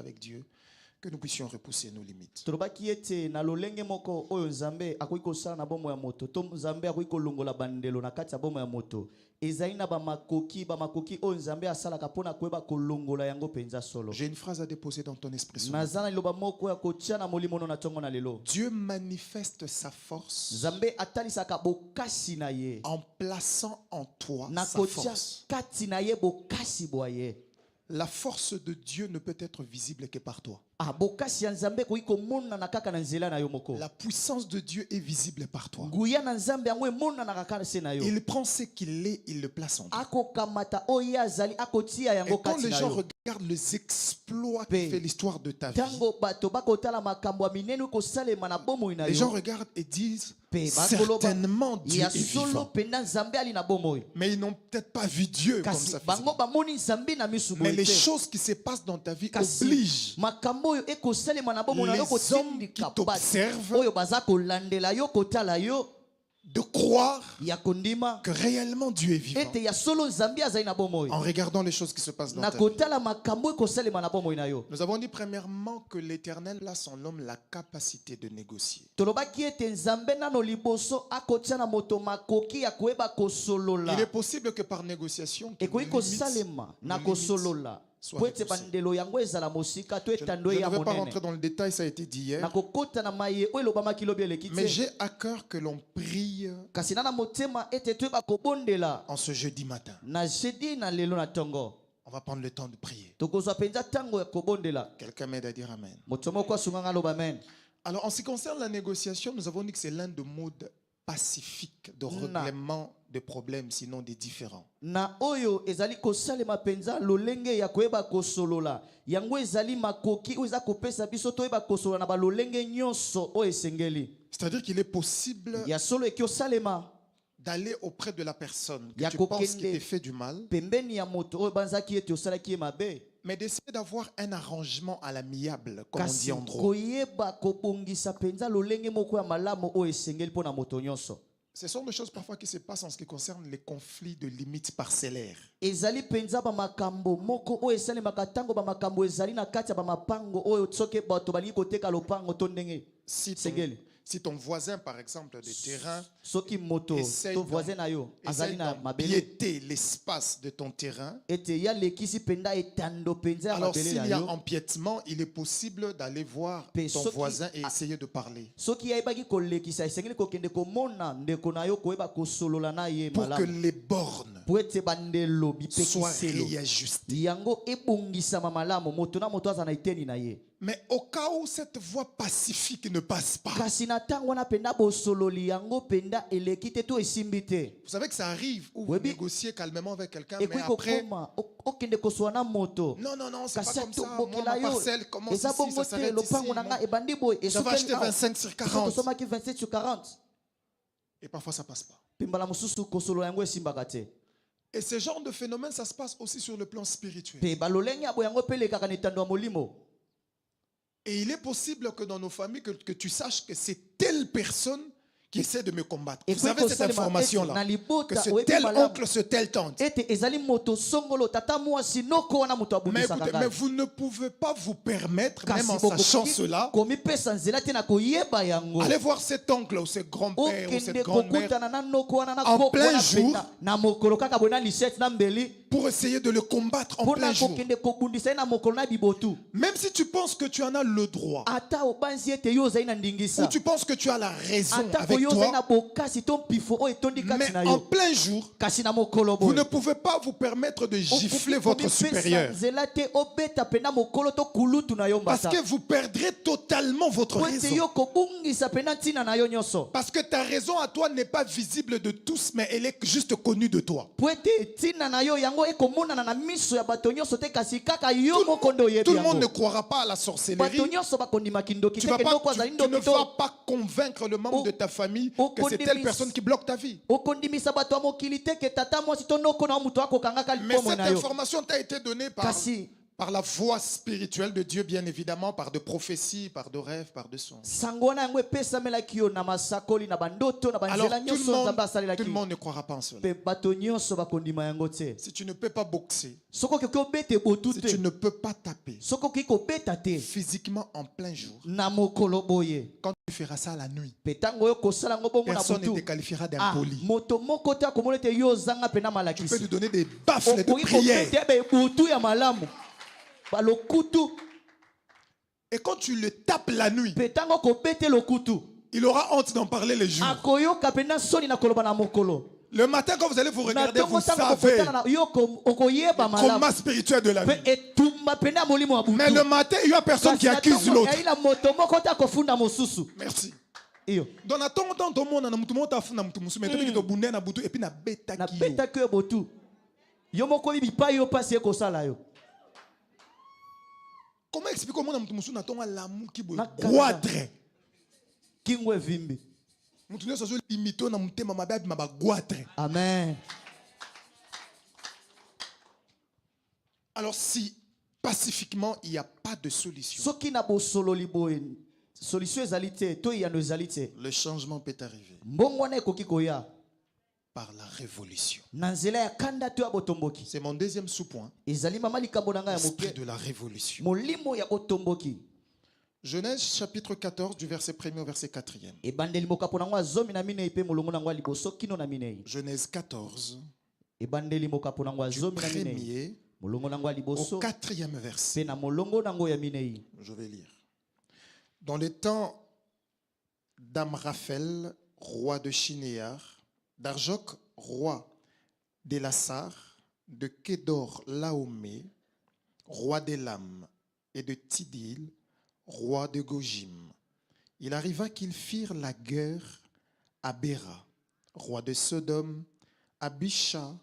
avec Dieu, que nous puissions repousser nos limites. tolobaki ete na lolenge moko oyo nzambe akoki kosala na bomo ya moto to nzambe akoki kolongola bandelo na kati ya bomo ya moto ezali na bamakoki oyo nzambe asalaka mpona koyeba kolongola yango mpenza solo. J'ai une phrase à déposer dans ton esprit. naza na liloba moko ya kotia na molimo na ntongo na lelo. Dieu manifeste sa force nzambe atalisaka bokasi na ye en plaçant en toi na sa kotia force. kati na ye bokasi bwa ye. La force de Dieu ne peut être visible que par toi. bokasi ya nzambe koki komonana kaka na nzela na yo moko. La puissance de Dieu est visible par toi. nguya na nzambe yango emonanaka kaka se na yo. Il prend ce qu'il est, il le place en toi. akokamata oyo ye azali akotia yango Et quand kati les na gens yo. regardent les exploits qui fait l'histoire de ta vie, tango bato bakotala makambo ya minene kosalema na bomoi na les gens yo. regardent et disent Pe bakoloba, certainement Dieu ya est solo vivant. penda nzambe ali na bomoi. Mais ils n'ont peut-être pas vu Dieu comme kasi ça. bango bamoni nzambe na misu Mais boye les te. choses qui se passent dans ta vie kasi obligent makambo oyo ekosalema na bomoi na yo les hommes qui kotindika bato t'observent oyo baza kolandela yo kotala yo de croire ya kondima que réellement Dieu est vivant ete ya solo nzambe azali na bomoi en regardant les choses qui se passent dans na ta vie. kotala makambo ekosalema na bomoi na yo. Nous avons dit premièrement que l'Éternel place en l'homme la capacité de négocier. tolobaki ete nzambe nano liboso akotia na moto makoki ya koyeba kosolola. Il est possible que par négociation, que ekoki nos limites- kosalema na nos limites kosolola soient po ete repoussées. bandelo yango ezala mosika to Je etando ne ya vais pas monene. rentrer dans le détail, ça a été dit hier. nakokota na maye oyo elobamaki lobi eleki Mais te. j'ai à cœur que l'on prie kasi na motema ete toyeba kobondela en ce jeudi matin. na jeudi na lelo na ntongo On va prendre le temps de prier. tokozwa mpenza ntango ya kobondela. Quelqu'un m'aide à dire Amen. moto moko asunganga aloba amen. Alors, en ce qui concerne la négociation, nous avons dit que c'est l'un des modes pacifiques de règlement des problèmes, sinon des différends. na oyo ezali kosalema mpenza lolenge ya koyeba kosolola yango ezali makoki oyo eza kopesa biso toyeba kosolola na balolenge nyonso oyo esengeli. C'est-à-dire qu'il est possible ya solo eki osalema d'aller auprès de la personne que Ya tu penses kokende. qui t'a fait du mal, pembeni ya moto oyo banzaki ete osalaki ye mabe. mais d'essayer d'avoir un arrangement à l'amiable, comme on kasi dit en droit. koyeba kobongisa mpenza lolenge moko ya malamu oyo esengeli mpo na moto nyonso. Ce sont des choses parfois qui se passent en ce qui concerne les conflits de limites parcellaires. ezali mpenza bamakambo moko oyo esalemaka ntango bamakambo ezali na kati ya bamapango oyo soki bato balingi koteka lopango to ndenge sengeli. Si ton voisin, par exemple, de terrain, soki moto essaye to voisin na yo azali na mabele d'empiéter l'espace de ton terrain, ete ya lekisi mpenza etando mpenza ya alors mabele s'il na y a yo. empiètement, il est possible d'aller voir Pe ton soki- voisin et essayer de parler. soki yayebaki kolekisa esengeli kokende komona ndeko na yo koyeba kosolola na ye Pour que malamu les bornes po ete bandelo soient bipekiselo réajustées. yango ebongisama malamu moto na moto aza na eteni na ye. Mais au cas où cette voie pacifique ne passe pas, kasi na ntango wana mpenza bosololi yango mpenza eleki te to esimbi te. vous savez que ça arrive où vous Oui, négociez calmement avec quelqu'un, mais ekoki après, kokoma okende kosola na moto non, c'est pas kasi comme ça. Moi, atobokela ma yo parcelle commence eza ici, bongo ça te s'arrête ici. lopango na ngai ebandi boye Je vais acheter 25 sur 40. tosomaki 27 sur 40 Et parfois, ça passe pas. mpe mbala mosusu kosolola yango esimbaka te. Et ce genre de phénomène, ça se passe aussi sur le plan spirituel. mpe balolenge ya boye yango mpe elekaka na etando ya molimo. Et il est possible que dans nos familles, que tu saches que c'est telle personne qui essaie de me combattre. Vous savez cette information-là, que c'est tel oncle, c'est telle tante. ete ezali moto songolo tata mwasi noko wana moto Mais, abundisaka écoutez, ngai. mais vous ne pouvez pas vous permettre, Kasi même en sachant cela, komipesa nzela te na koyeba yango. allez voir cet oncle ou ce grand-père ou cette okende grand-mère kokutana na noko wana na en koko plein wana jour penda na mokolo kaka boye na lisete na mbeli pour essayer de le combattre en plein mpona jour. kokende kobundisa ye na mokolo na bibotu. Même si tu penses que tu en as le droit, ata obanzi ete yo ozali na ou ndingisa tu penses que tu as la raison atako avec yo ozali na toi, bokasi to mpifo oyo etondi kati mais na en yo plein jour, kasi na mokolo vous boye ne pouvez pas vous permettre de gifler votre Okoki komipesa supérieur. nzela te obeta pena mokolo to kulutu na yo Parce mbata que vous perdrez totalement votre po ete raison. yo kobungisa pena ntina na yo nyonso Parce que ta raison à toi n'est pas visible de tous, mais elle est juste connue de toi. po ete ntina na yo yango ekomonana na miso ya bato nyonso te kasi kaka yo moko nde oyebi Tout le monde ne yango. croira pas à la bato sorcellerie. nyonso bakondimaki ndoki Tu te ne ke ndoko azali vas ndoki to pas convaincre le membre de ta famille que c'est telle personne qui bloque ta vie. okondimisa bato ya mokili te ke tata mwasi to noko na moto akokangaka Mais lipomo cette na yo information t'a été donnée par kasi Par la voix spirituelle de Dieu, bien évidemment, par de prophéties, par de rêves, par de songes. Alors tout le monde ne croira pas en cela. Si tu ne peux pas boxer, si tu ne peux pas taper physiquement en plein jour, quand tu feras ça la nuit, personne ne te qualifiera d'impoli. Tu peux lui donner des baffles de prière. Et quand tu le tapes la nuit, il aura honte d'en parler le jour. Le matin, quand vous allez vous regarder, vous savez le combat spirituel de la vie. Mais le matin, il n'y a personne qui accuse l'autre. Merci. Donc, comment expliquer comment musu na tonga l'amour qui goitre kingwe vimbi mutu ne sozo limito na mutema mababi maba goitre. Amen. Alors si pacifiquement il n'y a pas de solution, le changement peut arriver par la révolution. C'est mon deuxième sous-point. L'esprit de la révolution. Genèse chapitre 14 du verset 1er au verset 4e. Genèse 14 du 1er au 4e verset. Je vais lire. Dans le temps d'Amraphel, roi de Shinéar, d'Arjok, roi d'Elassar, de Kédor Laomé, roi d'Élam, et de Tidil, roi de Gojim. Il arriva qu'ils firent la guerre à Béra, roi de Sodome, à Birsha,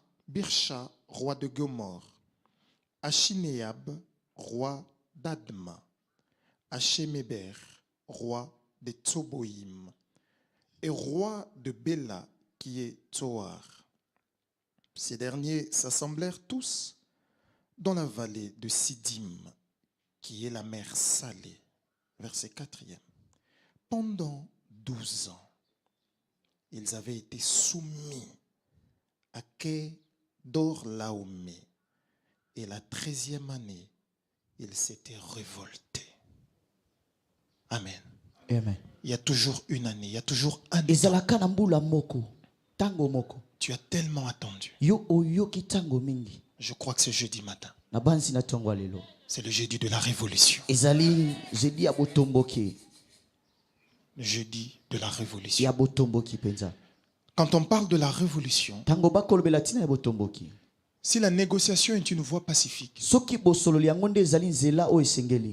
roi de Gomorre, à Shinéab, roi d'Adma, à Sheméber, roi de Tsoboïm, et roi de Béla, qui est Tsoar. Ces derniers s'assemblèrent tous dans la vallée de Sidim, qui est la mer salée. Verset 4e. Pendant 12 ans, ils avaient été soumis à Kédor Laomé. Et la 13e année, ils s'étaient révoltés. Amen. Amen. Il y a toujours une année, il y a toujours un an. Tu as tellement attendu. Je crois que c'est jeudi matin. C'est le jeudi de la révolution. Le jeudi de la révolution. Quand on parle de la révolution, si la négociation est une voie pacifique,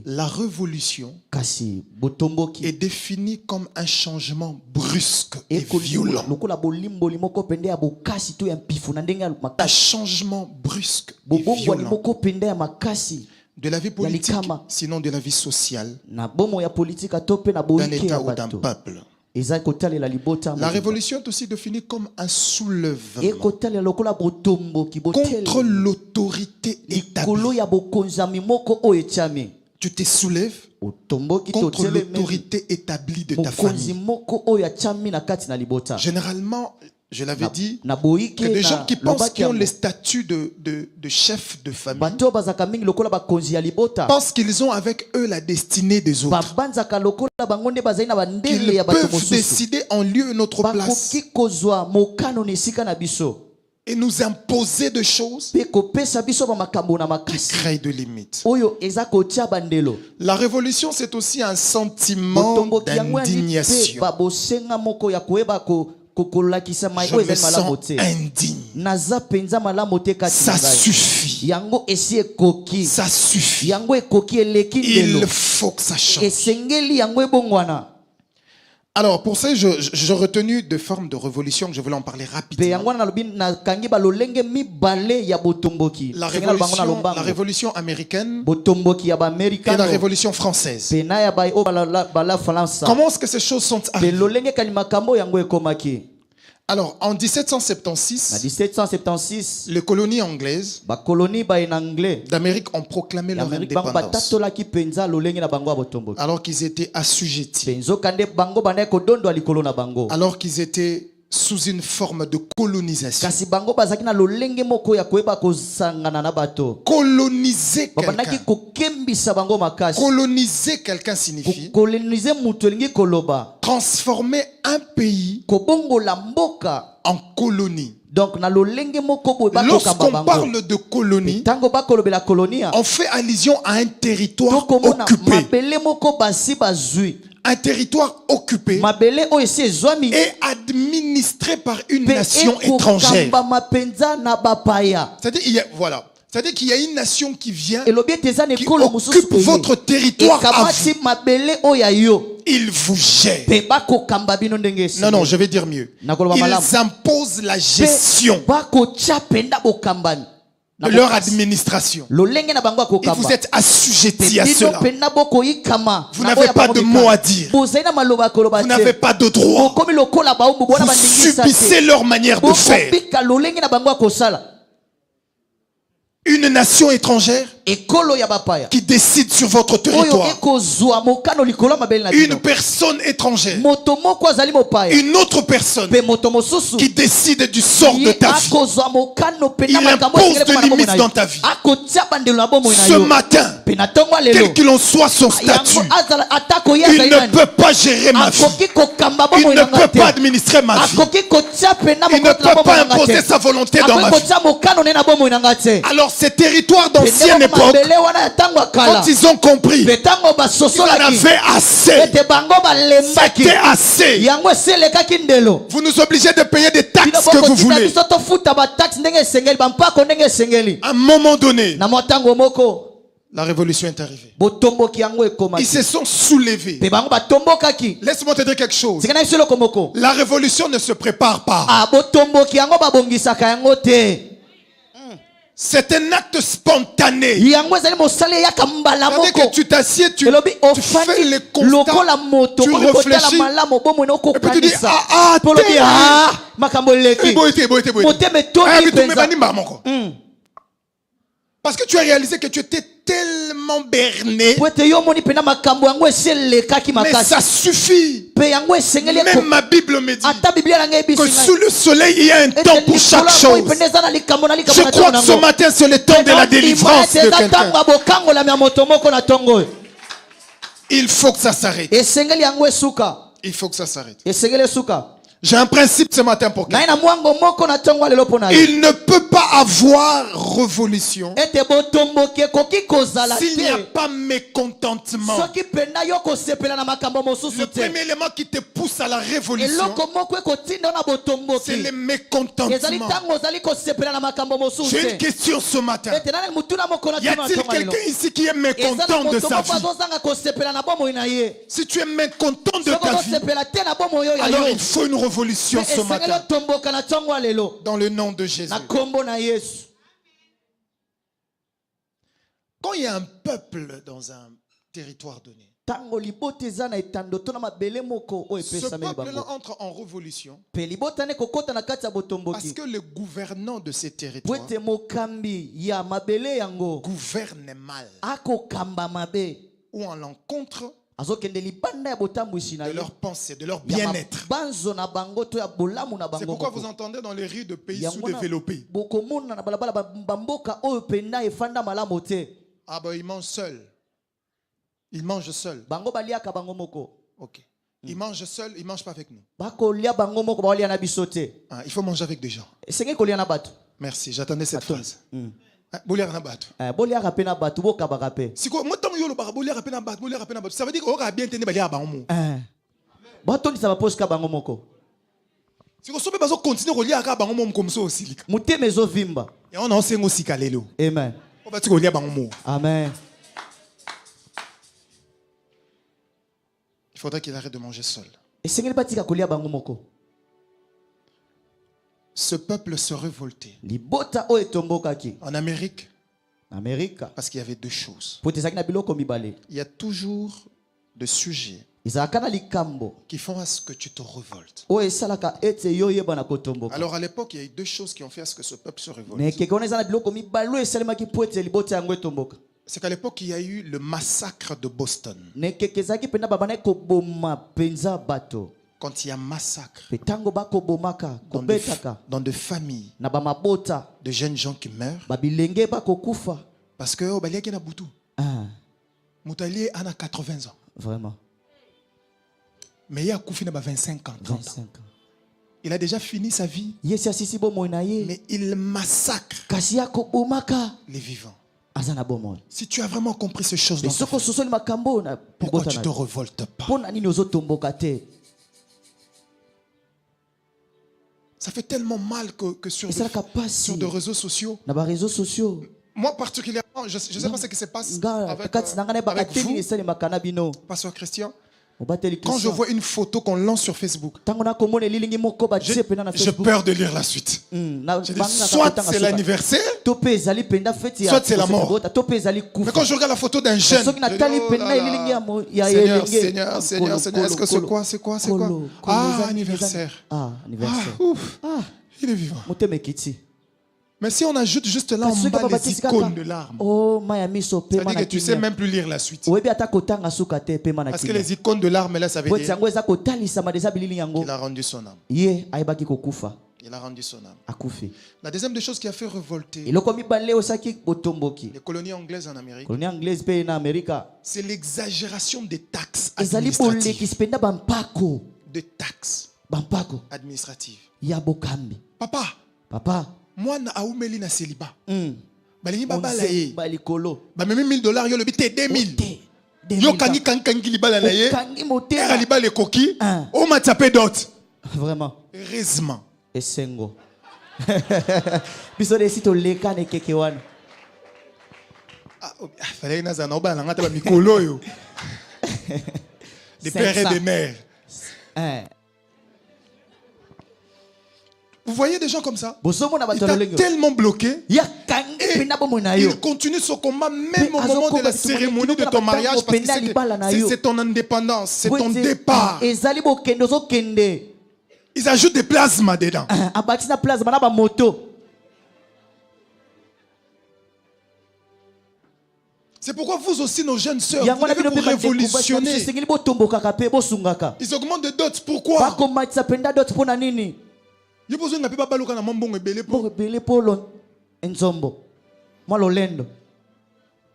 la révolution est définie comme un changement brusque et violent. Un changement brusque et violent de la vie politique, sinon de la vie sociale, d'un État ou d'un peuple. La révolution est aussi définie comme un soulèvement contre l'autorité établie. Tu te soulèves contre l'autorité établie de ta famille. Généralement, je l'avais dit, que des gens qui pensent qu'ils ont le statut de chef de famille pensent qu'ils ont avec eux la destinée des autres. Qu'ils peuvent décider en lieu et notre place et nous imposer des choses qui créent de limites. La révolution, c'est aussi un sentiment d'indignation. Je me sens indigne. Ça suffit. Ça suffit. Il faut que ça change. Alors, pour ça, j'ai retenu de formes de révolution que je voulais en parler rapidement. La révolution américaine et la révolution française. Comment est-ce que ces choses sont arrivées? Alors, en 1776, les colonies anglaises d'Amérique ont proclamé leur indépendance. Alors qu'ils étaient assujettis. Alors qu'ils étaient sous une forme de colonisation. Coloniser quelqu'un. Coloniser quelqu'un signifie transformer un pays en colonie. Lorsqu'on parle de colonie, on fait allusion à un territoire occupé. Un territoire occupé et administré par une nation étrangère. C'est-à-dire, voilà. C'est-à-dire qu'il y a une nation qui vient, qui occupe votre territoire à vous. Ils vous gèrent. Non, je vais dire mieux. Ils imposent la gestion de leur administration. Et vous êtes assujettis à cela. Vous n'avez pas de mot à dire. Vous n'avez pas de droit. Vous subissez leur manière de faire. Une nation étrangère qui décide sur votre territoire. Une personne étrangère. Une autre personne qui décide du sort de ta vie. Il impose des limites dans ta vie. Ce matin, quel qu'il en soit son statut, il ne peut pas gérer ma vie. Il ne peut pas administrer ma vie. Il ne peut pas imposer sa volonté dans ma vie. Alors ces territoires d'ancienne époque, quand ils ont compris, ils en avaient assez. C'était assez. Vous nous obligez de payer des taxes que vous voulez. À un moment donné, la révolution est arrivée. Ils se sont soulevés. Laisse-moi te dire quelque chose. La révolution ne se prépare pas. C'est un acte spontané. C'est-à-dire que tu t'assieds, tu fais les constats, tu réfléchis, et puis tu dis, parce que tu as réalisé que tu étais tellement berné. Mais ça suffit. Même ma Bible me dit que sous le soleil il y a un temps pour chaque chose. Je crois que ce matin c'est le temps de la délivrance de quelqu'un. Il faut que ça s'arrête. Il faut que ça s'arrête. J'ai un principe ce matin pour quelqu'un. Il ne peut pas avoir révolution s'il n'y a pas mécontentement. Le premier élément qui te pousse à la révolution, c'est le mécontentement. J'ai une question ce matin. Y a-t-il quelqu'un ici qui est mécontent de sa vie? Si tu es mécontent de ta vie, alors il faut une révolution ce matin. Dans le nom de Jésus. Quand il y a un peuple dans un territoire donné, ce peuple-là entre en révolution parce que le gouvernant de ces territoires gouverne mal ou en l'encontre de leur pensée, de leur bien-être. C'est pourquoi vous entendez dans les rues de pays sous-développés, ah ben il mange seul. Il mange seul. Ok. Il mange seul, il ne mange pas avec nous. Ah, il faut manger avec des gens. Merci, j'attendais cette phrase. Ça veut dire qu'on a bien tenu à bango. Si vous savez pas continuer à lire à bango comme ça aussi. Et on a aussi aussi kalelo. Amen. On va dire bango. Amen. Il faudrait qu'il arrête de manger seul. Ce peuple se révoltait. En Amérique, parce qu'il y avait deux choses. Il y a toujours des sujets qui font à ce que tu te révoltes. Alors à l'époque, il y a eu deux choses qui ont fait à ce que ce peuple se révolte. C'est qu'à l'époque, il y a eu le massacre de Boston. Quand il y a massacre dans de familles, de jeunes gens qui meurent, parce que il y a Boutou. Moutali a 80 ans. Vraiment. Mais il a 25 ans, 30 ans. Il a déjà fini sa vie. Mais il massacre les vivants. Si tu as vraiment compris ces choses, pourquoi tu ne te révoltes pas? Ça fait tellement mal que sur des réseaux sociaux. Moi particulièrement, je ne sais pas ce qui se passe avec vous, Pasteur Christian. Quand je vois une photo qu'on lance sur Facebook, j'ai peur de lire la suite. Je dis, soit c'est l'anniversaire, soit c'est la mort. Mais quand je regarde la photo d'un jeune, je dis, oh Seigneur, est-ce que c'est quoi? Ah, anniversaire. Ouf. Il est vivant. Mais si on ajoute juste là en bas les icônes de larmes, ça veut dire que tu ne sais même plus lire la suite. Parce que les icônes de larmes, là, ça veut dire qu'il a rendu son âme. Il a rendu son âme. La deuxième des choses qui a fait révolter les colonies anglaises en Amérique, c'est l'exagération des taxes administratives. Des taxes administratives. Papa. Moi na aumeli na célibat. Balingi babala ye. Ba même $1000 yo le bité 2000. Yo kangi kangi libala na ye. Era libala koki. O ma tapé d'autres. Vraiment. Heureusement. Esengo. Biso de sito leka ne kekewan. Fallait na za na ba na ngata ba mikolo yo. Des pères et des mères. Vous voyez des gens comme ça? Il t'a tellement bloqué. Et il continue son combat même au moment de la cérémonie de ton mariage parce que c'est ton indépendance, c'est ton départ. Ils ajoutent des plasmas dedans. C'est pourquoi vous aussi, nos jeunes sœurs, vous devez vous révolutionner. Ils augmentent de dots. Pourquoi? Il y a besoin de pas baloka na mambongo ebele pour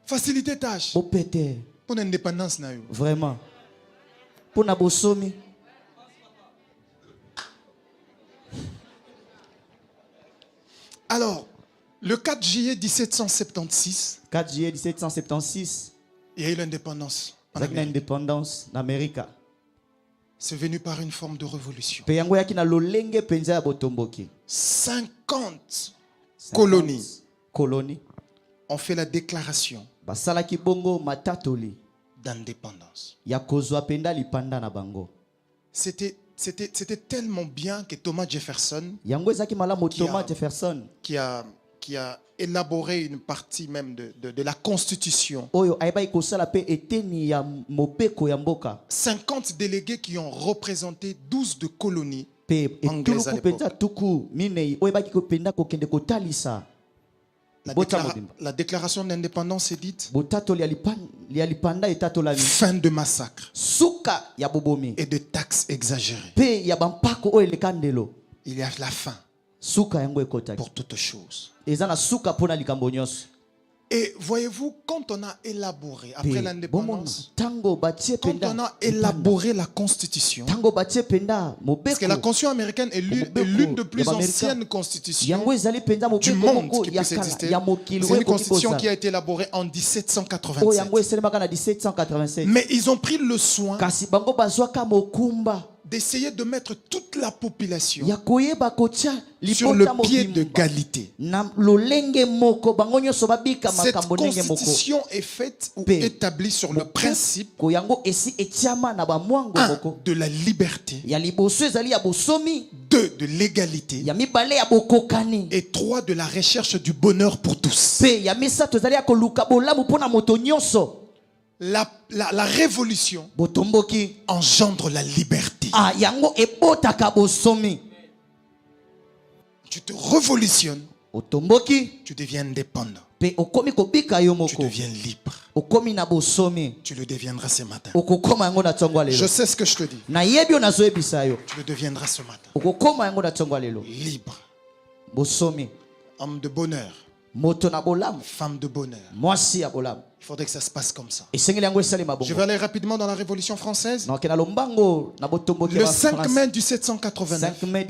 faciliter tâche. Pour l'indépendance na yo. Vraiment. Pour na bosomi. Alors, le 4 juillet 1776. 4 juillet 1776. Il y a eu l'indépendance. L'indépendance en Amérique. C'est venu par une forme de révolution. 50 colonies ont fait la déclaration d'indépendance. C'était tellement bien que Thomas Jefferson, qui a élaboré une partie même de la Constitution. 50 délégués qui ont représenté 12 de colonies anglaises à l'époque. La déclaration d'indépendance est dite. Fin de massacre et de taxes exagérées. Il y a la fin pour toutes choses. Et voyez-vous, quand on a élaboré, après l'indépendance, quand on a élaboré la Constitution, parce que la Constitution américaine est l'une des plus anciennes constitutions du monde qui puisse exister. C'est une constitution qui a été élaborée en 1787. Mais ils ont pris le soin d'essayer de mettre toute la population sur le pied d'égalité. Cette constitution est faite ou établie sur le principe de la liberté, 2 de l'égalité et 3 de la recherche du bonheur pour tous. la révolution engendre la liberté. Tu te révolutionnes, tu deviens indépendant. Tu deviens libre. Tu le deviendras ce matin. Je sais ce que je te dis. Tu le deviendras ce matin. Libre. Homme de bonheur. Femme de bonheur. Il faudrait que ça se passe comme ça. Je vais aller rapidement dans la Révolution française. Le 5 mai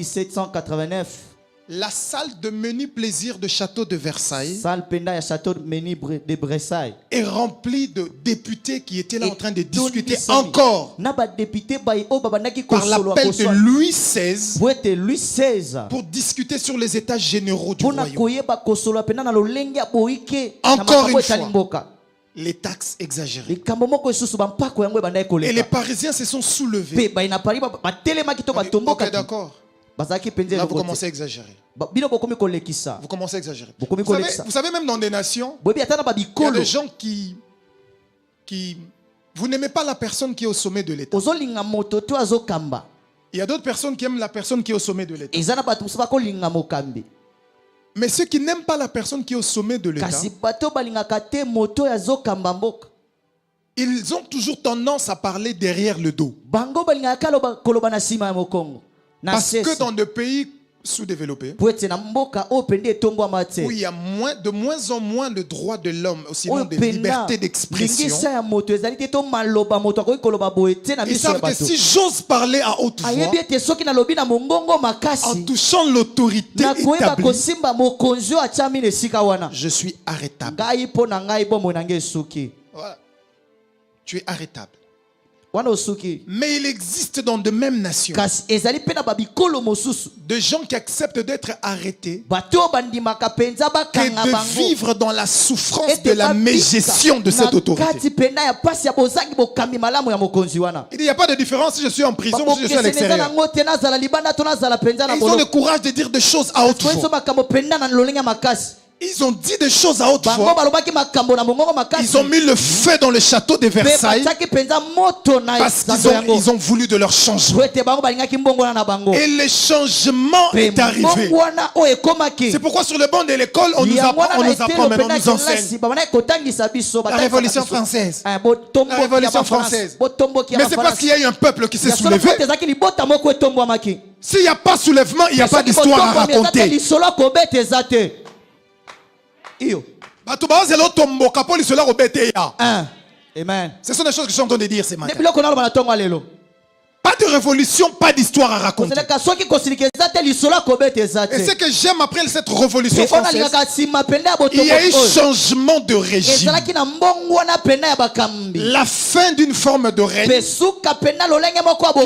1789. La salle de menu plaisir de château de Versailles est remplie de députés qui étaient là en train de discuter encore par l'appel de Louis XVI pour discuter sur les états généraux du royaume. Encore une fois, les taxes exagérées. Et les Parisiens se sont soulevés. Ok, d'accord. Là, vous commencez à exagérer. Vous commencez à exagérer. Vous savez, même dans des nations, il y a des gens qui vous n'aimez pas la personne qui est au sommet de l'État. Il y a d'autres personnes qui aiment la personne qui est au sommet de l'État. Mais ceux qui n'aiment pas la personne qui est au sommet de l'État, ils ont toujours tendance à parler derrière le dos. Parce que dans des pays sous-développés, où il y a de moins en moins le droit de l'homme, aussi de liberté d'expression, ils savent que si j'ose parler à haute voix, en touchant l'autorité établie, je suis arrêtable. Voilà. Tu es arrêtable. Mais il existe dans de mêmes nations de gens qui acceptent d'être arrêtés et de vivre dans la souffrance de la mégestion de cette autorité. Il n'y a pas de différence si je suis en prison ou si je suis à l'extérieur. Ils ont le courage de dire des choses à haute voix. Ils ont dit des choses à haute voix. Ils ont mis le feu dans le château de Versailles parce qu'ils ont voulu de leur changement. Et le changement est arrivé. C'est pourquoi sur le banc de l'école, on nous apprend maintenant, on nous enseigne. La Révolution française. La Révolution française. Mais c'est parce qu'il y a eu un peuple qui s'est soulevé. S'il n'y a pas soulèvement, il n'y a pas d'histoire à raconter. Amen. Ce sont des choses que je suis en train de dire ce matin. Pas de révolution, pas d'histoire à raconter. Et ce que j'aime après cette révolution française, il y a eu changement de régime. La fin d'une forme de règne qui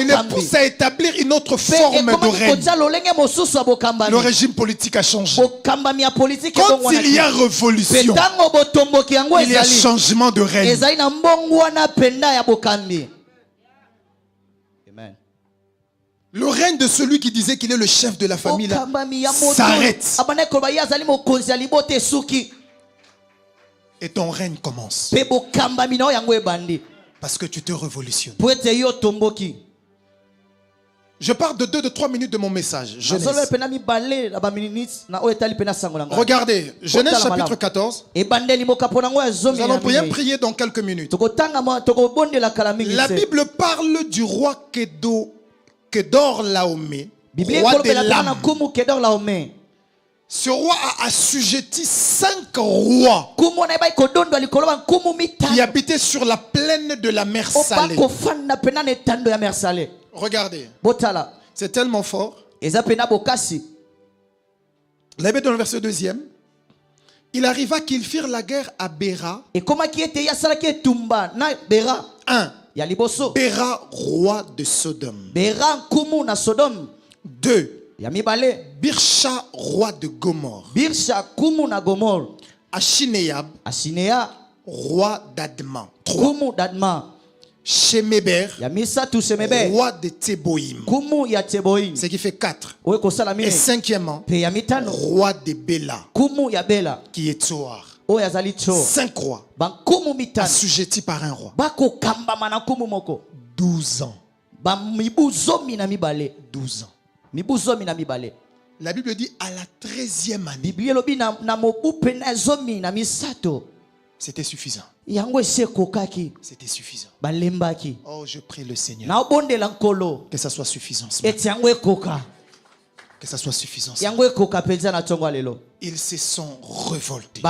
les pousse à établir une autre forme de règne. Le régime politique a changé. Quand il y a révolution, il y a changement de règne. Le règne de celui qui disait qu'il est le chef de la famille s'arrête. Et ton règne commence. Parce que tu te révolutionnes. Je parle de 2-3 minutes de mon message. Genèse. Regardez, Genèse chapitre 14. Nous allons prier dans quelques minutes. La Bible parle du roi Kedorlaomer, roi de l'âme. Ce roi a assujetti 5 rois qui habitaient sur la plaine de la mer Salée. Regardez, c'est tellement fort. La Bible dans le verset 2e, il arriva qu'ils firent la guerre à Béra. 1. Béra, roi de Sodome. 2. Birsha, roi de Gomorre. Ashineab, roi d'Adma. 3. Shemeber, roi de Teboïm. Ce qui fait 4. Et 5e, roi de Béla, qui est Tsoar. 5 rois assujettis par un roi. 12 ans. 12 ans. La Bible dit à la 13e année. C'était suffisant. C'était suffisant. Oh, je prie le Seigneur. Que ça soit suffisant. Que ça soit suffisant. Ils se sont révoltés.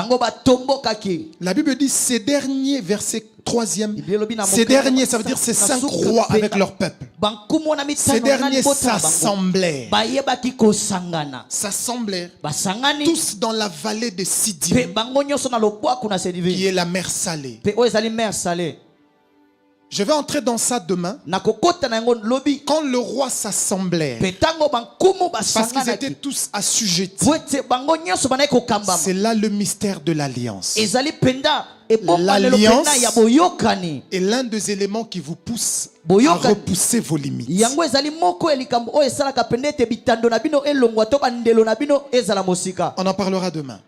La Bible dit ces derniers, verset 3e, ces derniers, ça veut dire ces 5 rois avec leur peuple. Ces derniers s'assemblèrent. Tous dans la vallée de Sidim, qui est la mer Salée. Je vais entrer dans ça demain. Quand le roi s'assemblait, parce qu'ils étaient tous assujettis, c'est là le mystère de l'alliance. L'alliance est l'un des éléments qui vous pousse à repousser vos limites. On en parlera demain.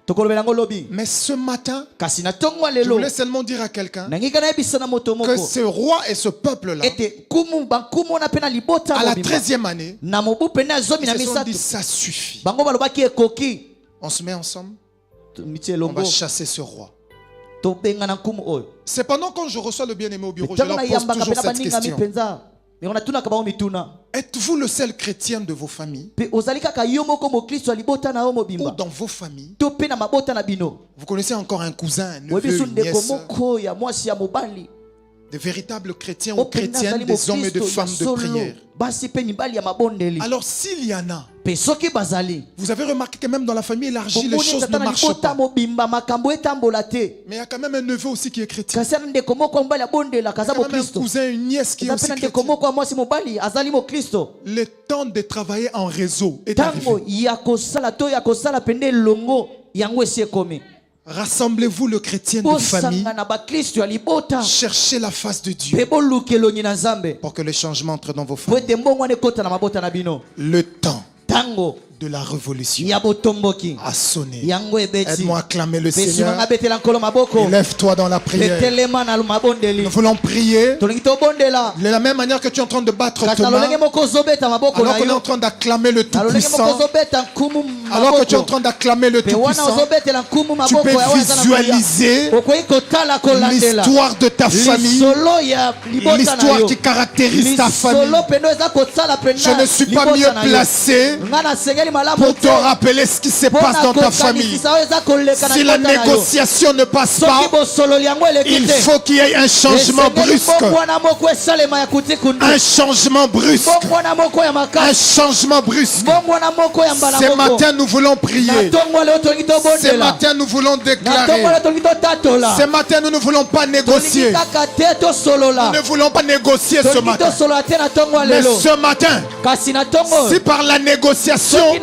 Mais ce matin, je voulais seulement dire à quelqu'un que ce roi et ce peuple-là, à la 13e année, ils se sont dit ça suffit. On se met ensemble, on va chasser ce roi. Cependant, quand je reçois le bien-aimé au bureau, je leur pose toujours cette question. Êtes-vous le seul chrétien de vos familles? Ou dans vos familles, vous connaissez encore un cousin, un neveu, une nièce, des véritables chrétiens ou chrétiennes, des hommes et des femmes de prière? Alors s'il y en a, vous avez remarqué que même dans la famille élargie, les choses ne marchent pas. Mais il y a quand même un neveu aussi qui est chrétien. Il y a quand même un cousin, une nièce qui est aussi chrétien. Le temps de travailler en réseau est arrivé. Rassemblez-vous le chrétien de famille. Cherchez la face de Dieu pour que le changement entre dans vos familles. Le temps de la révolution a sonné. Aide-moi à acclamer le Seigneur. Lève-toi dans la prière. Nous voulons prier de la même manière que tu es en train de battre ta main, alors qu'on est en train d'acclamer le Tout-Puissant, alors que tu es en train d'acclamer le Tout-Puissant, tu peux visualiser l'histoire de ta famille, l'histoire qui caractérise ta famille. Je ne suis pas mieux placé pour te rappeler ce qui se passe dans ta famille. Si la négociation ne passe pas, il faut qu'il y ait un changement brusque. Un changement brusque. Un changement brusque. Ce matin, nous voulons prier. Ce matin, nous voulons déclarer. Ce matin, nous ne voulons pas négocier. Nous ne voulons pas négocier ce matin. Mais ce matin, si par la négociation, il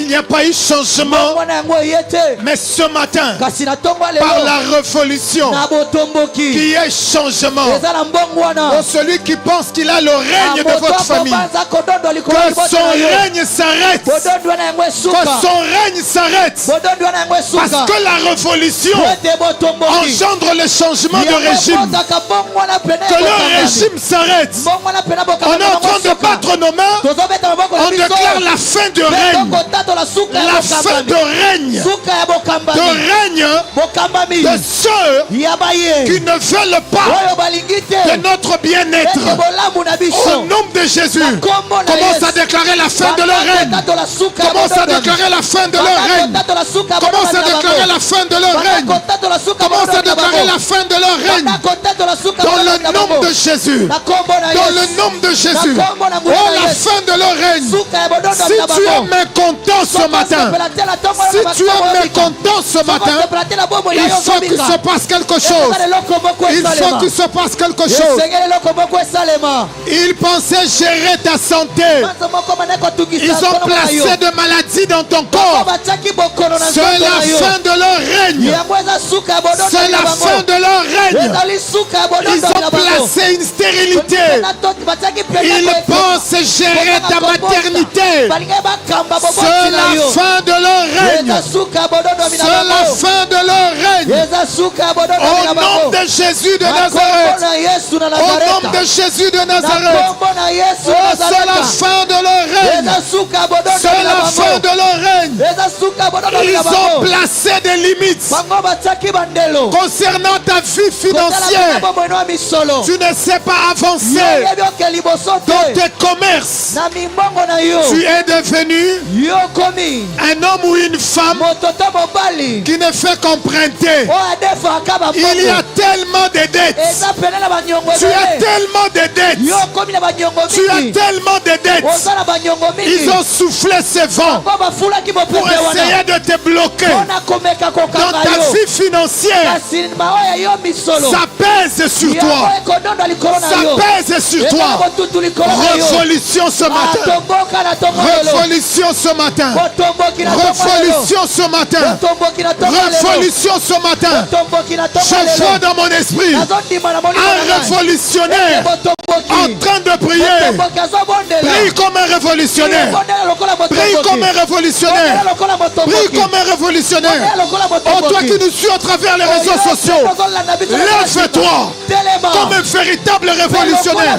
n'y a pas eu changement, mais ce matin, par la révolution, qu'il y ait changement. Pour celui qui pense qu'il a le règne de votre famille, que son règne s'arrête. Que son règne s'arrête. Parce que la révolution engendre le changement de régime. Que le régime s'arrête. On est en train de battre nos mains. On déclare la fin de règne. La fin de règne. De règne de ceux qui ne veulent pas de notre bien-être. Au nom de Jésus, commence à déclarer la fin de leur règne. Commence à déclarer la fin de leur règne. Commence à déclarer la fin de leur règne. Commence à déclarer la fin de leur règne. Dans le nom de Jésus. Dans le nom de Jésus. Oh, la fin de leur règne. Si tu es mécontent ce matin, si tu es mécontent ce matin, il faut qu'il se passe quelque chose. Il faut qu'il se passe quelque chose. Ils pensaient gérer ta santé. Ils ont placé de maladies dans ton corps. C'est la fin de leur règne. C'est la fin de leur règne. Ils ont placé une stérilité. Ils pensent gérer ta maternité. C'est la fin de leur règne. C'est la fin de leur Au nom de Jésus de Nazareth. Au nom de Jésus de Nazareth. Oh, c'est la fin de leur règne. C'est la fin de leur règne. Ils ont placé des limites concernant ta vie financière. Tu ne sais pas avancer dans tes commerces. Tu es devenu un homme ou une femme qui ne fait qu'emprunter. Il y a tellement de dettes. Tu as tellement de dettes. Tu as tellement de dettes. Ils ont soufflé ce vent pour essayer de te bloquer dans ta vie financière. Ça pèse sur toi. Ça pèse sur toi. Révolution ce matin. Révolution ce matin. Révolution ce matin. Révolution ce matin. Je vois dans mon esprit un révolutionnaire en train de prier. Prie comme un révolutionnaire. Prie comme un révolutionnaire. Prie comme un révolutionnaire. Oh, toi qui nous suis à travers les réseaux sociaux, lève-toi comme un véritable révolutionnaire.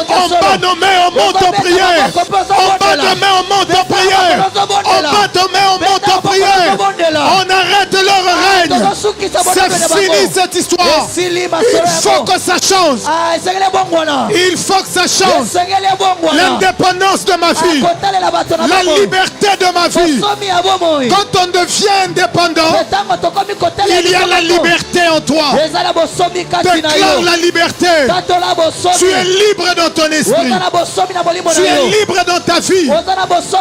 En bas de main, on monte en prière. En bas de main, on monte en prière. En bas de main, on monte en prière. On arrête leur règne. C'est fini cette histoire. Il faut que ça change. Il faut que ça change. L'indépendance de ma vie. La liberté de ma vie. Quand on devient indépendant, il y a la liberté en toi. Déclare la liberté. Tu es libre dans ton esprit. Tu es libre dans ta vie.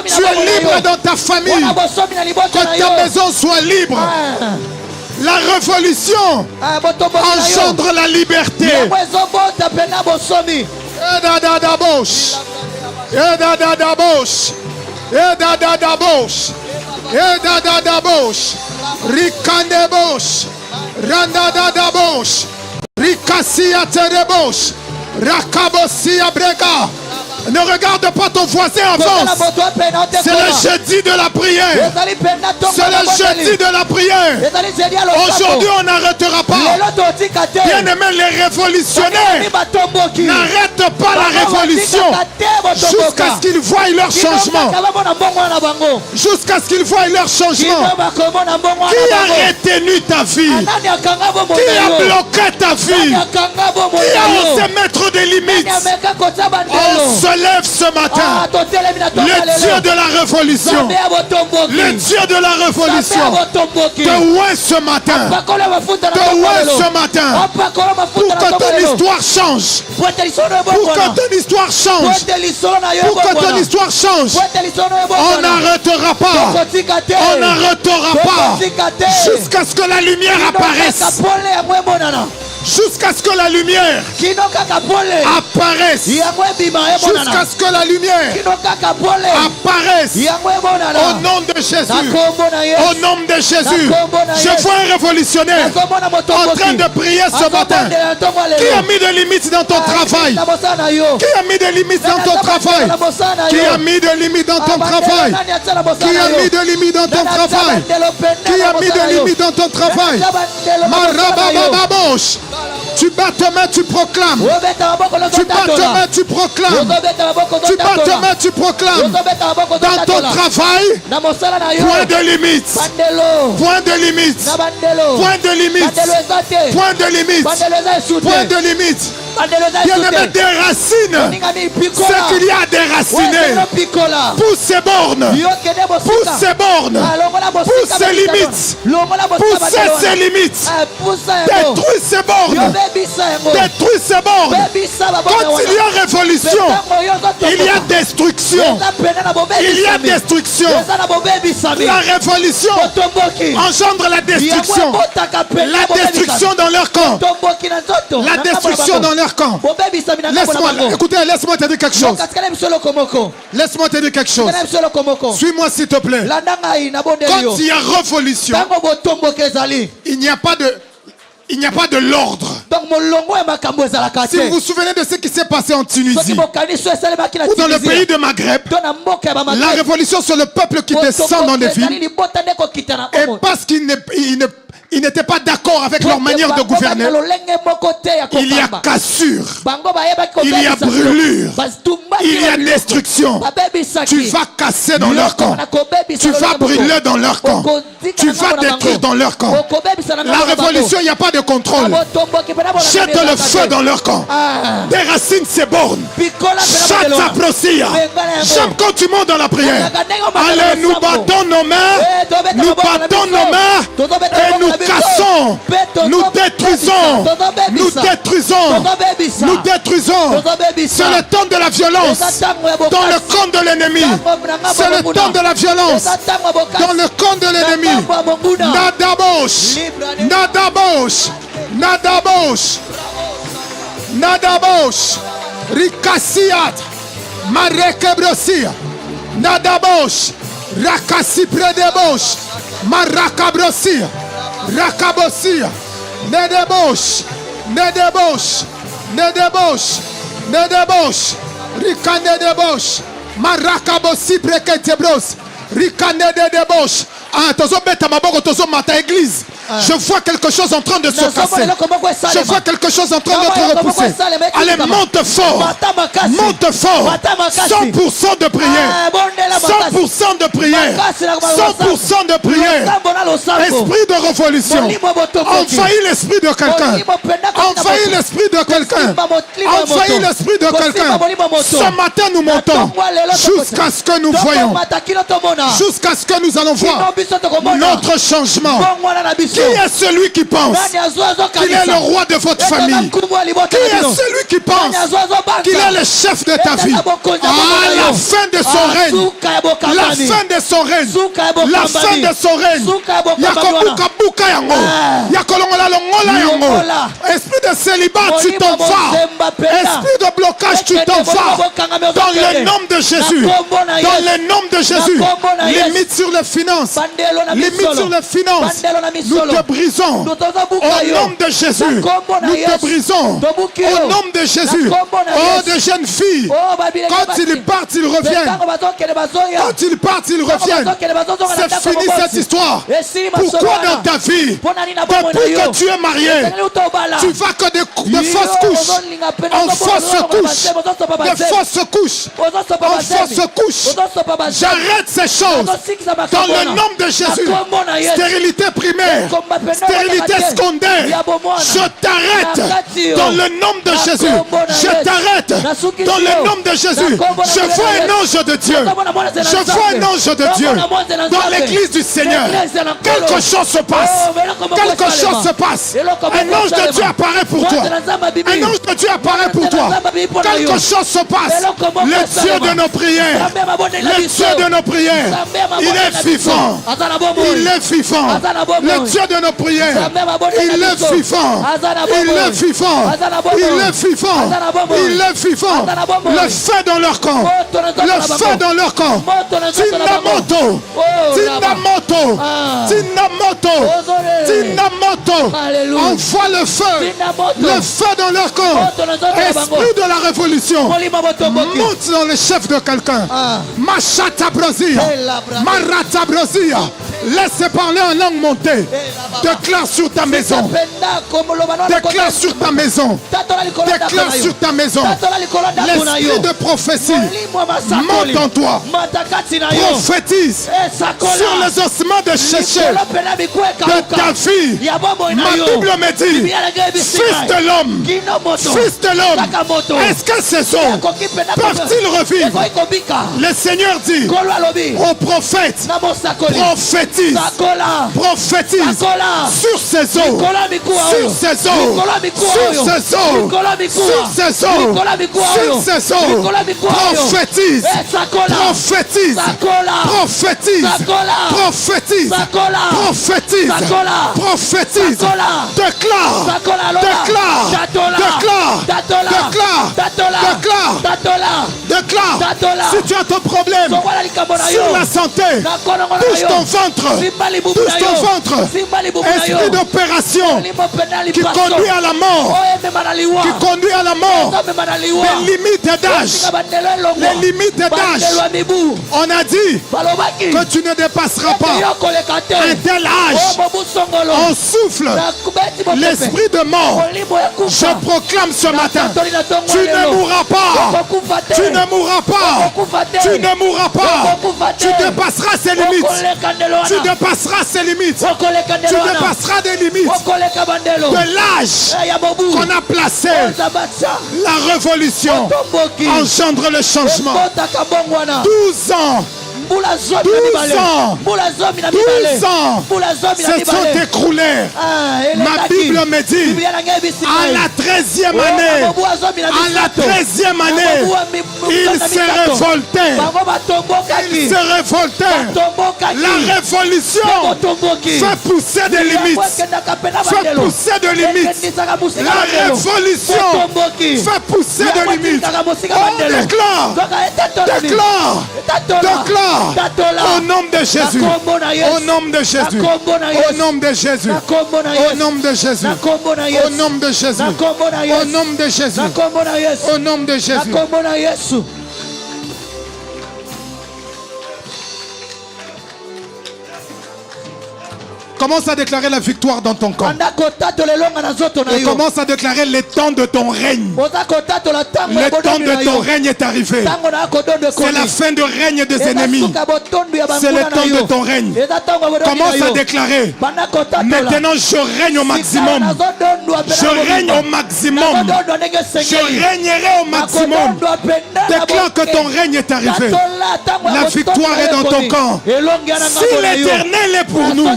Tu es libre dans ta famille. Que ta maison soit libre. La révolution engendre la liberté. Rikandebosh, Randadadabosh, Rikasia Terebosh, Rakabosia Brega. Ne regarde pas ton voisin, avance. C'est le jeudi de la prière. C'est le jeudi de la prière. Aujourd'hui, on n'arrêtera pas. Bien aimé, les révolutionnaires n'arrêtent pas la révolution jusqu'à ce qu'ils voient leur changement. Jusqu'à ce qu'ils voient leur changement. Qui a retenu ta vie? Qui a bloqué ta vie? Qui a osé mettre des limites? On se lève ce matin. Le Dieu de la révolution. Le Dieu de la révolution. Te ouest ce matin. Te ouest ce matin. Pour que ton histoire change. Pour que ton histoire change. Pour que ton histoire change. On n'arrêtera pas. On n'arrêtera pas. Jusqu'à ce que la lumière apparaisse. Jusqu'à ce que la lumière apparaisse. Jusqu'à ce que la lumière apparaisse. Au nom de Jésus. Au nom de Jésus. Je vois un révolutionnaire en train de prier ce matin. Qui a mis des limites dans ton travail? Qui a mis des limites dans ton travail? Qui a mis des limites dans ton travail? Qui a mis des limites dans ton travail? Qui a mis des limites dans ton travail? Marabababosh. Tu bats ta main, tu proclames. Tu bats ta main, tu proclames. Tu bats ta main, tu proclames. Dans ton travail, point de limite. Point de limite. Point de limite. Point de limite. Point de limite. Bien aimé, des racines. Ce qu'il y a déraciné. Pousse ces bornes. Pousse ces bornes. Pousse ces limites. Pousse ces limites. Détruis ces bornes. Détruis ces bornes. Quand il y a révolution, il y a destruction. Il y a destruction. La révolution engendre la destruction. La destruction dans leur camp. La destruction dans leur camp. Laisse-moi, écoutez, laisse-moi te dire quelque chose. Laisse-moi te dire quelque chose. Suis-moi s'il te plaît. Quand il y a révolution, il n'y a pas de l'ordre. Si vous vous souvenez de ce qui s'est passé en Tunisie ou dans le pays de Maghreb, la révolution sur le peuple qui descend dans les villes, et parce ils n'étaient pas d'accord avec leur manière de gouverner. Il y a cassure, il y a brûlure, il y a destruction. Tu vas casser dans leur camp, tu vas brûler dans leur camp, tu vas détruire dans leur camp. La révolution, il n'y a pas de contrôle. Jette le feu dans leur camp. Des racines s'ébornent. Chaque s'approcia. J'aime quand tu montes dans la prière. Allez, nous battons nos mains. Nous battons nos mains. Et nous cassons. Nous détruisons. Nous détruisons. Nous détruisons. C'est le temps de la violence. Dans le camp de l'ennemi. C'est le temps de la violence. Dans le camp de l'ennemi. Nadabosh. Nadabosh. Nadabosh. Nadabosh. Rikasiat. Marekebrosia. Nadabosh. Rakasi predebosh. Marakabrosia. Rakabosia. Nedebosh. Nedebosh. Nedebosh. Nedebosh. Rikanedebosh. Marakabosi preketebros. Rikanedebosh. Ah, tozo beta maboko tozo mata église. Je vois quelque chose en train de se casser. Je vois quelque chose en train de te repousser. Allez, monte fort. Monte fort. 100% de prière. 100% de prière. 100% de prière. Esprit de révolution. Envahis l'esprit de quelqu'un. Envahis l'esprit de quelqu'un. Envahis l'esprit de quelqu'un. Ce matin, nous montons jusqu'à ce que nous voyons. Jusqu'à ce que nous allons voir notre changement. Qui est celui qui pense qu'il est le roi de votre famille? Qui est celui qui pense qu'il est le chef de ta vie? À la fin de son règne, la fin de son règne, la fin de son règne, Yakobuka buka yango, Yakolongola longola yango. Esprit de célibat, tu t'en vas. Esprit de blocage, tu t'en vas. Dans le nom de Jésus. Dans le nom de Jésus. Limite sur les finances. Limite sur les finances. Nous te brisons au nom de Jésus. Nous te brisons au nom de Jésus. Oh, de jeunes filles, quand ils partent, ils reviennent. Quand ils partent, ils reviennent. C'est fini cette histoire. Pourquoi dans ta vie, depuis que tu es marié, tu vas que de fausses couches, en fausse couche, de fausses couches, en fausse couche? J'arrête ces choses dans le nom de Jésus. Stérilité primaire, stérilité secondaire, je t'arrête dans le nom de Jésus. Je t'arrête dans le nom de Jésus. Je vois un ange de Dieu. Je vois un ange de Dieu dans l'église du Seigneur. Quelque chose se passe. Quelque chose se passe. Un ange de Dieu apparaît pour toi. Un ange de Dieu apparaît pour toi. Quelque chose se passe. Le Dieu de nos prières. Le Dieu de nos prières. Il est vivant. Il est vivant. Le Dieu de nos prières. Il est vivant. Il est vivant. Il est vivant. Il est vivant. Le feu dans leur camp. Le feu dans leur camp. Tinamoto. Tinamoto. Tinamoto. Tinamoto. Envoie le feu. Le feu dans leur camp. Esprit de la révolution. Monte dans les chefs de quelqu'un. Machata Brosia. Marata Brosia. Laisse parler en langue montée. Déclare sur ta maison. Déclare sur ta maison. Déclare sur ta maison. L'esprit de prophétie monte en toi. Prophétise sur les ossements de Chéché de ta vie. Ma double me dit, fils de l'homme, fils de l'homme, est-ce que ces eaux peuvent-ils revivre? Le Seigneur dit aux prophètes, prophétise, prophétise sur ces eaux, sur ces eaux, sur ces eaux, sur ces eaux, sur ces eaux, prophétise, prophétise, prophétise, prophétise, prophétise, prophétise, déclare, déclare, déclare, déclare, déclare, déclare. Si tu as ton problème, sur la santé. Touche ton ventre. Touche ton ventre. Esprit d'opération qui conduit à la mort. Qui conduit à la mort. Les limites d'âge. Les limites d'âge. On a dit que tu ne dépasseras pas un tel âge. On souffle l'esprit de mort. Je proclame ce matin, tu ne mourras pas. Tu ne mourras pas. Tu ne mourras pas. Tu dépasseras ces limites. Tu dépasseras ces limites. Tu dépasseras des limites de l'âge qu'on a placé. La révolution engendre le changement. 12 ans. 12 ans se sont écroulés. Ma Bible me dit à la 13e année, ils se révoltaient. Ils se révoltaient. La révolution fait pousser des limites. Fait pousser des limites. La révolution fait pousser des limites. Déclare. Au nom de Jésus. Au nom de Jésus. Au nom de Jésus. Au nom de Jésus. Au nom de Jésus. Au nom de Jésus. Au nom de Jésus. Commence à déclarer la victoire dans ton camp. Et commence à déclarer le temps de ton règne. Le temps de ton règne est arrivé. C'est la fin de règne des ennemis. C'est le temps de ton règne. Commence à déclarer. Maintenant je règne au maximum. Je règne au maximum. Je régnerai au maximum. Déclare que ton règne est arrivé. La victoire est dans ton camp. Si l'Éternel est pour nous,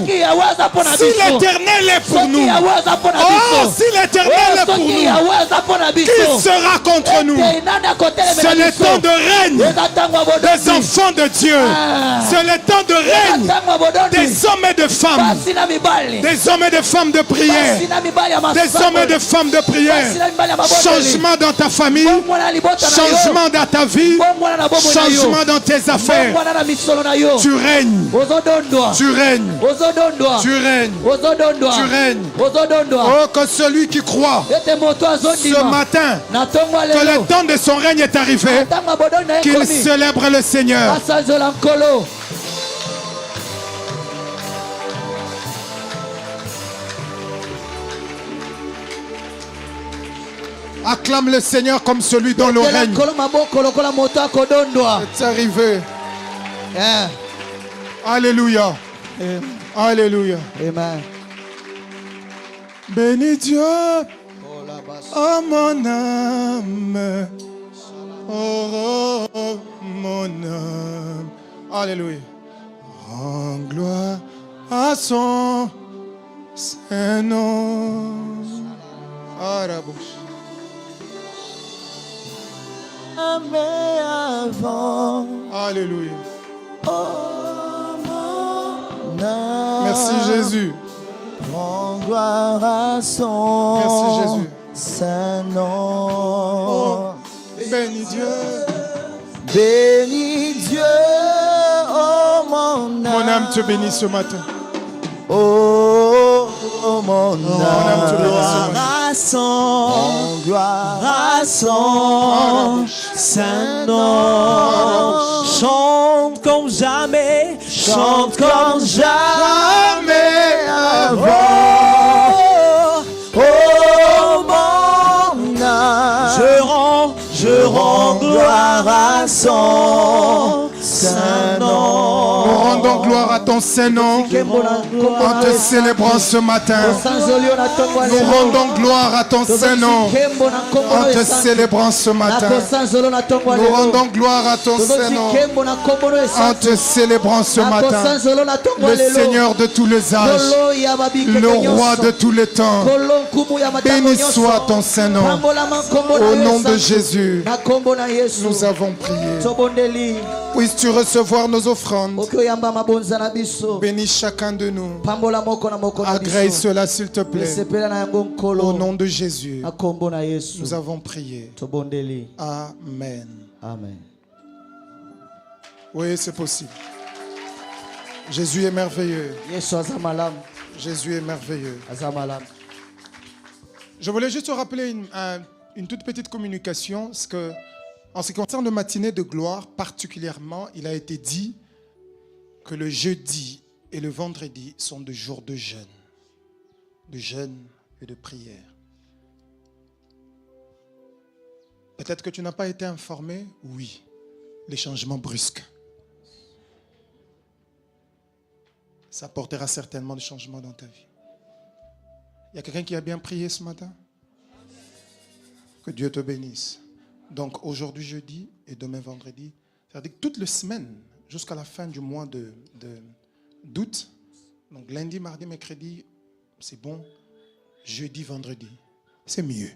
si l'Éternel est pour nous, oh, si l'Éternel est pour nous, qui sera contre nous? C'est le temps de règne des enfants de Dieu. C'est le temps de règne des hommes et de femmes. Des hommes et de femmes de prière. Des hommes et de femmes de prière. Changement dans ta famille. Changement dans ta vie. Changement dans tes affaires. Tu règnes. Tu règnes. Tu règnes. Tu règnes. Oh, que celui qui croit ce matin que le temps de son règne est arrivé, qu'il célèbre le Seigneur. Acclame le Seigneur comme celui dont le règne est arrivé. Alléluia. Alléluia. Amen. Bénis Dieu, oh mon âme, oh mon âme. Alléluia. Rends gloire à son Saint-Nom. Alléluia. Merci Jésus. Rends gloire à son Merci Jésus. Saint-Nom. Oh, bénis Dieu. Bénis Dieu, oh mon âme. Mon âme te bénit ce matin. Oh, mon âme. Mon âme te bénit ce matin. Gloire à son Saint-Nom. Chante comme jamais. Chante comme jamais avant. Oh mon âme. Je rends gloire à son Saint-Nom. Nous rendons gloire à ton Saint-Nom en te célébrant ce matin. Nous rendons gloire à ton Saint-Nom en te célébrant ce matin. Nous rendons gloire à ton Saint-Nom en te célébrant ce matin. Le Seigneur de tous les âges, le Roi de tous les temps. Béni soit ton Saint-Nom. Au nom de Jésus, nous avons prié. Puisses-tu recevoir nos offrandes. Bénis chacun de nous. Agrée cela s'il te plaît. Au nom de Jésus, nous avons prié. Amen. Amen. Oui, c'est possible. Jésus est merveilleux. Jésus est merveilleux. Je voulais juste rappeler une toute petite communication, parce que en ce qui concerne le matinée de gloire, particulièrement, il a été dit que le jeudi et le vendredi sont des jours de jeûne et de prière. Peut-être que tu n'as pas été informé, oui, les changements brusques. Ça apportera certainement des changements dans ta vie. Il y a quelqu'un qui a bien prié ce matin? Que Dieu te bénisse. Donc aujourd'hui jeudi et demain vendredi, c'est-à-dire que toute la semaine jusqu'à la fin du mois d'août, donc lundi, mardi, mercredi, c'est bon. Jeudi, vendredi, c'est mieux.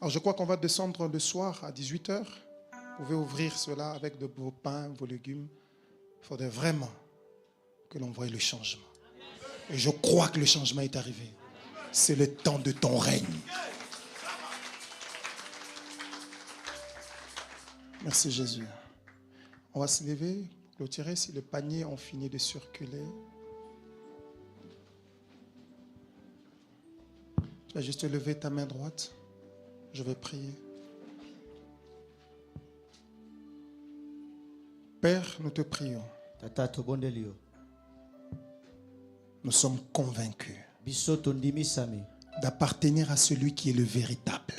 Alors je crois qu'on va descendre le soir à 18h. Vous pouvez ouvrir cela avec vos pains, vos légumes. Il faudrait vraiment que l'on voie le changement. Et je crois que le changement est arrivé. C'est le temps de ton règne. Merci Jésus. On va se lever, clôturer si les paniers ont fini de circuler. Tu vas juste lever ta main droite. Je vais prier. Père, nous te prions. Nous sommes convaincus d'appartenir à celui qui est le véritable.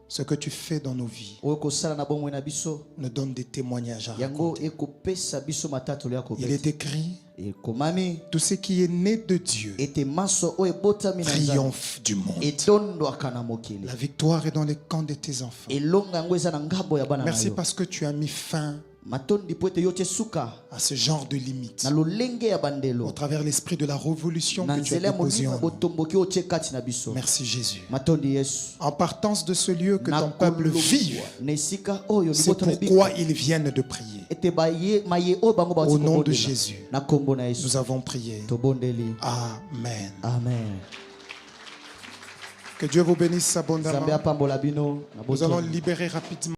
Ce que tu fais dans nos vies nous donne des témoignages à raconter. Il est écrit, tout ce qui est né de Dieu triomphe du monde. La victoire est dans les camps de tes enfants. Merci parce que tu as mis fin à ce genre de limites au travers l'esprit de la révolution que tu as déposé en nous. Merci Jésus. En partance de ce lieu, que ton peuple vive. C'est pourquoi ils viennent de prier. Au nom de Jésus, nous avons prié. Amen. Amen. Que Dieu vous bénisse abondamment. Nous allons libérer rapidement.